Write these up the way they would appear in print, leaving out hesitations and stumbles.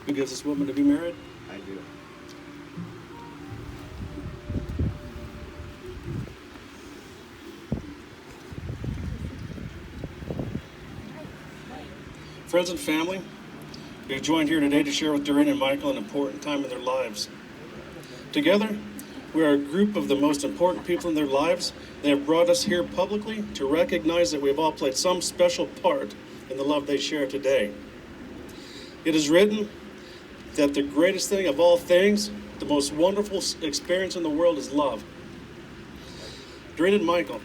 Who gives this woman to be married? I do. Friends and family, we have joined here today to share with Doreen and Michael an important time in their lives. Together, we are a group of the most important people in their lives. They have brought us here publicly to recognize that we have all played some special part in the love they share today. It is written that the greatest thing of all things, the most wonderful experience in the world is love. Doreen and Michael,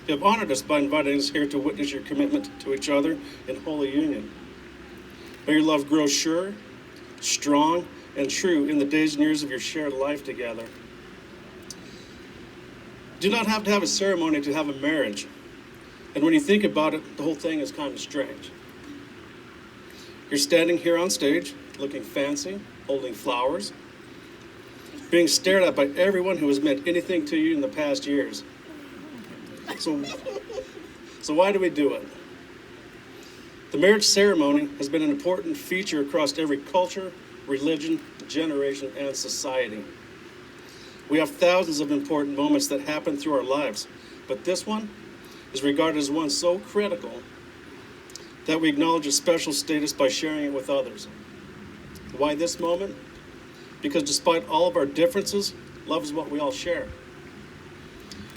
you have honored us by inviting us here to witness your commitment to each other in holy union. May your love grow sure, strong, and true in the days and years of your shared life together. Do not have to have a ceremony to have a marriage. And when you think about it, the whole thing is kind of strange. You're standing here on stage, looking fancy, holding flowers, being stared at by everyone who has meant anything to you in the past years. So why do we do it? The marriage ceremony has been an important feature across every culture, religion, generation, and society. We have thousands of important moments that happen through our lives, but this one is regarded as one so critical that we acknowledge its special status by sharing it with others. Why this moment? Because despite all of our differences, love is what we all share.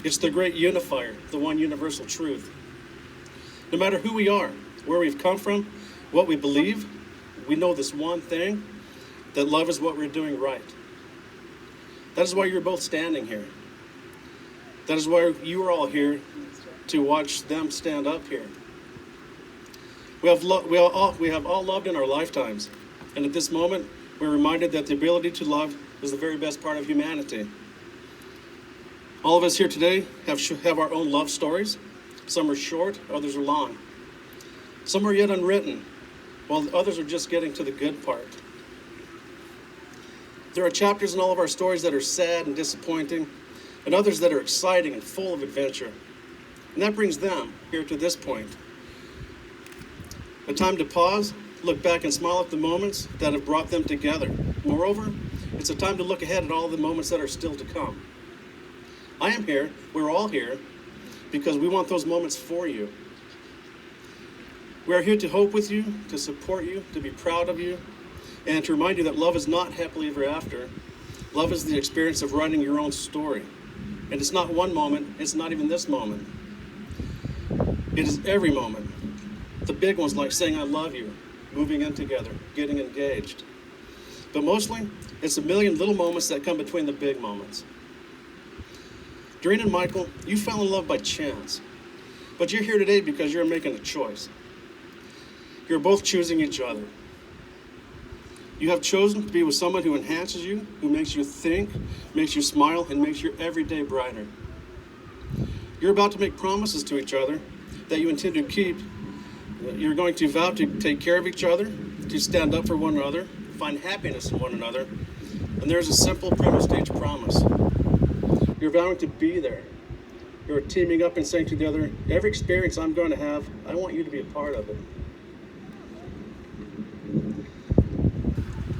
It's the great unifier, the one universal truth. No matter who we are, where we've come from, what we believe, we know this one thing, that love is what we're doing right. That is why you're both standing here. That is why you are all here to watch them stand up here. We have all loved in our lifetimes, and at this moment, we're reminded that the ability to love is the very best part of humanity. All of us here today have our own love stories. Some are short, others are long. Some are yet unwritten, while others are just getting to the good part. There are chapters in all of our stories that are sad and disappointing, and others that are exciting and full of adventure. And that brings them here to this point. A time to pause, look back and smile at the moments that have brought them together. Moreover, it's a time to look ahead at all the moments that are still to come. I am here, we're all here, because we want those moments for you. We are here to hope with you, to support you, to be proud of you, and to remind you that love is not happily ever after. Love is the experience of writing your own story. And it's not one moment, it's not even this moment. It is every moment. The big ones like saying I love you, moving in together, getting engaged. But mostly, it's a million little moments that come between the big moments. Doreen and Michael, you fell in love by chance. But you're here today because you're making a choice. You're both choosing each other. You have chosen to be with someone who enhances you, who makes you think, makes you smile, and makes your every day brighter. You're about to make promises to each other that you intend to keep. You're going to vow to take care of each other, to stand up for one another, find happiness in one another, and there's a simple premise to each promise. You're vowing to be there. You're teaming up and saying to the other, every experience I'm going to have, I want you to be a part of it.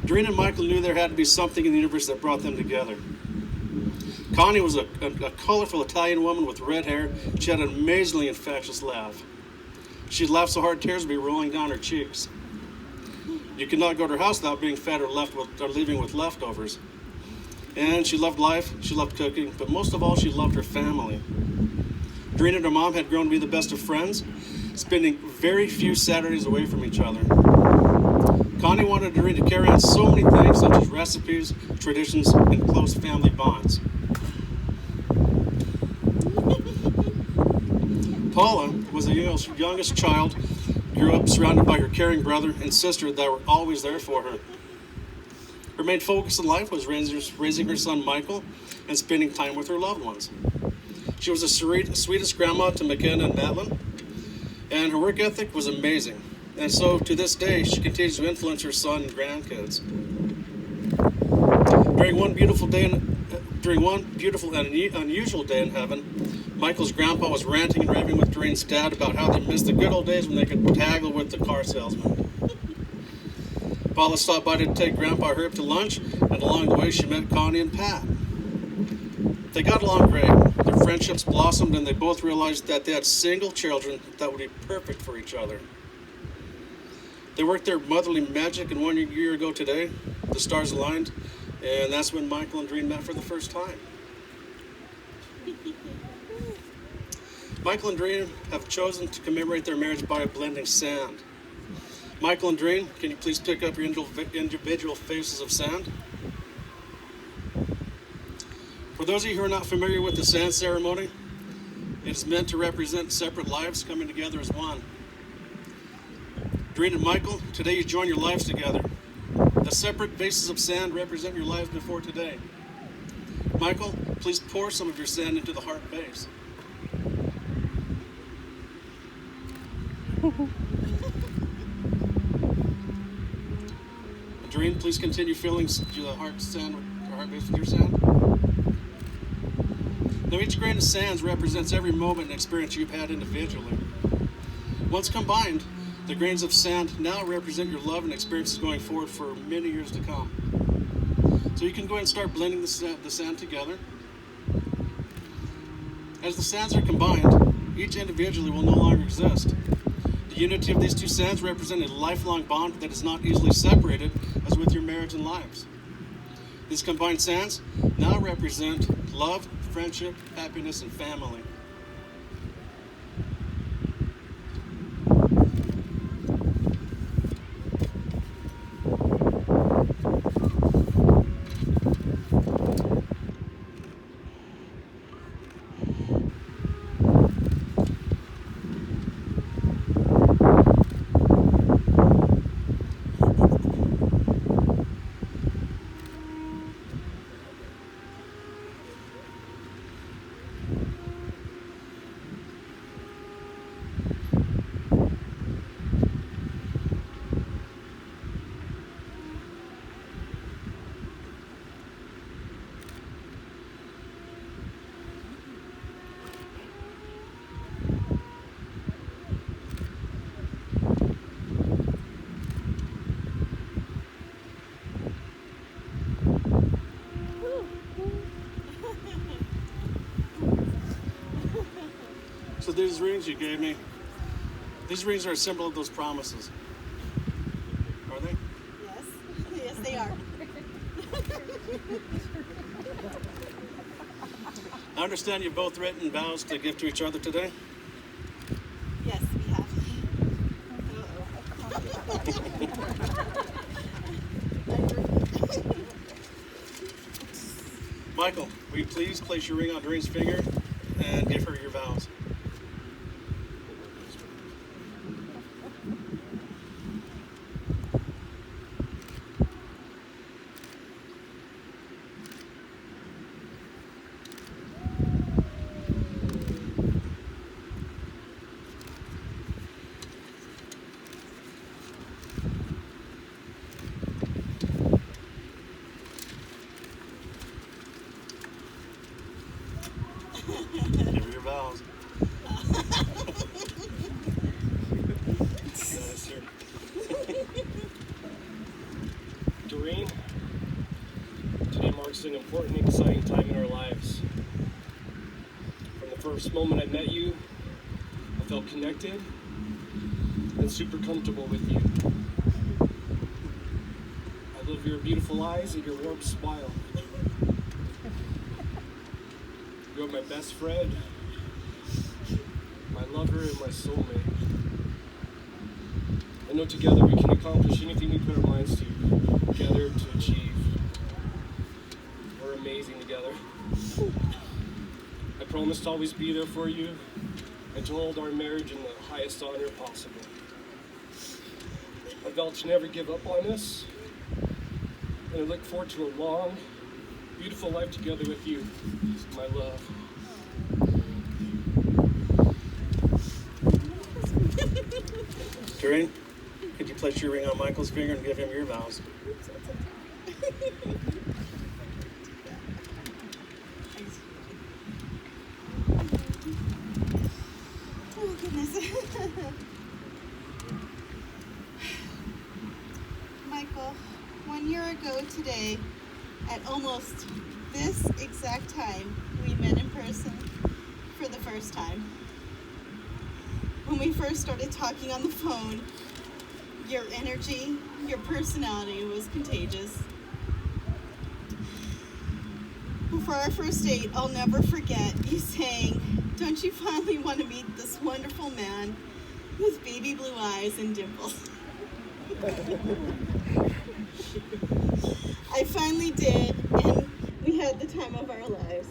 Doreen and Michael knew there had to be something in the universe that brought them together. Connie was a colorful Italian woman with red hair. She had an amazingly infectious laugh. She'd laugh so hard tears would be rolling down her cheeks. You could not go to her house without being fed or leaving with leftovers. And she loved life, she loved cooking, but most of all, she loved her family. Doreen and her mom had grown to be the best of friends, spending very few Saturdays away from each other. Connie wanted Doreen to carry on so many things such as recipes, traditions, and close family bonds. Paula was the youngest child, grew up surrounded by her caring brother and sister that were always there for her. Her main focus in life was raising her son Michael and spending time with her loved ones. She was the sweetest grandma to McKenna and Madeline, and her work ethic was amazing. And so to this day, she continues to influence her son and grandkids. During one beautiful and unusual day in heaven, Michael's grandpa was ranting and raving with Doreen's dad about how they missed the good old days when they could haggle with the car salesman. Paula stopped by to take Grandpa Herb to lunch, and along the way she met Connie and Pat. They got along great. Their friendships blossomed, and they both realized that they had single children that would be perfect for each other. They worked their motherly magic, and 1 year ago today, the stars aligned, and that's when Michael and Doreen met for the first time. Michael and Doreen have chosen to commemorate their marriage by blending sand. Michael and Doreen, can you please pick up your individual faces of sand? For those of you who are not familiar with the sand ceremony, it is meant to represent separate lives coming together as one. Doreen and Michael, today you join your lives together. The separate vases of sand represent your lives before today. Michael, please pour some of your sand into the heart vase. Doreen, please continue filling the heart vase with your sand. Now each grain of sand represents every moment and experience you've had individually. Once combined, the grains of sand now represent your love and experiences going forward for many years to come. So you can go ahead and start blending the sand together. As the sands are combined, each individually will no longer exist. The unity of these two sands represent a lifelong bond that is not easily separated, as with your marriage and lives. These combined sands now represent love, friendship, happiness, and family. So these rings you gave me, these rings are a symbol of those promises. Are they? Yes. Yes, they are. I understand you've both written vows to give to each other today. Yes, we have. Michael, will you please place your ring on Doreen's finger and give her your vows? Give her your vows. Yes, sir. Doreen, today marks an important and exciting time in our lives. From the first moment I met you, I felt connected and super comfortable with you. I love your beautiful eyes and your warm smile. You're my best friend, my lover, and my soulmate. I know together we can accomplish anything we put our minds together to achieve. We're amazing together. I promise to always be there for you and to hold our marriage in the highest honor possible. I vow to never give up on us, and I look forward to a long, beautiful life together with you, my love. Doreen, could you place your ring on Michael's finger and give him your vows? Oh, goodness. Michael, Well, 1 year ago today, at almost this exact time, we met in person for the first time. When we first started talking on the phone, your energy, your personality was contagious. For our first date, I'll never forget you saying, "Don't you finally want to meet this wonderful man with baby blue eyes and dimples?" I finally did, and we had the time of our lives.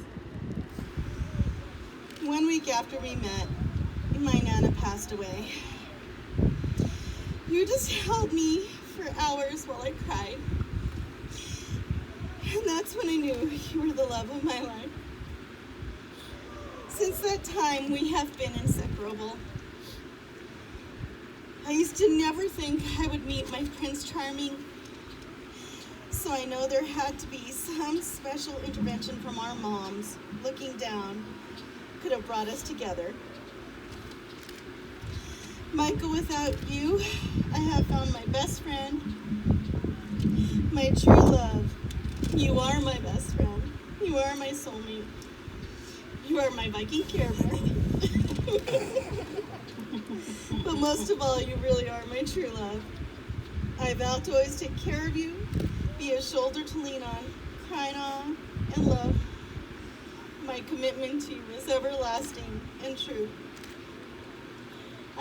1 week after we met, my Nana passed away. You just held me for hours while I cried. And that's when I knew you were the love of my life. Since that time, we have been inseparable. I used to never think I would meet my Prince Charming, so I know there had to be some special intervention from our moms looking down could have brought us together. Michael, without you, I have found my best friend, my true love. You are my best friend. You are my soulmate. You are my Viking Care Bear. But most of all, you really are my true love. I vow to always take care of you, be a shoulder to lean on, cry on, and love. My commitment to you is everlasting and true.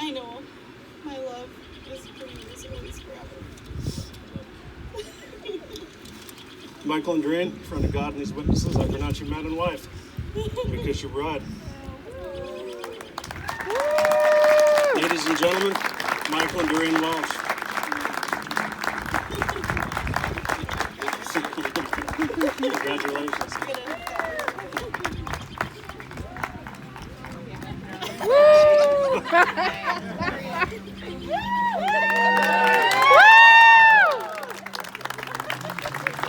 I know my love is for you is always forever. Michael and Doreen, in front of God and his witnesses, I pronounce you man and wife, because you're bride. Ladies and gentlemen, Michael and Doreen Welsh. Congratulations.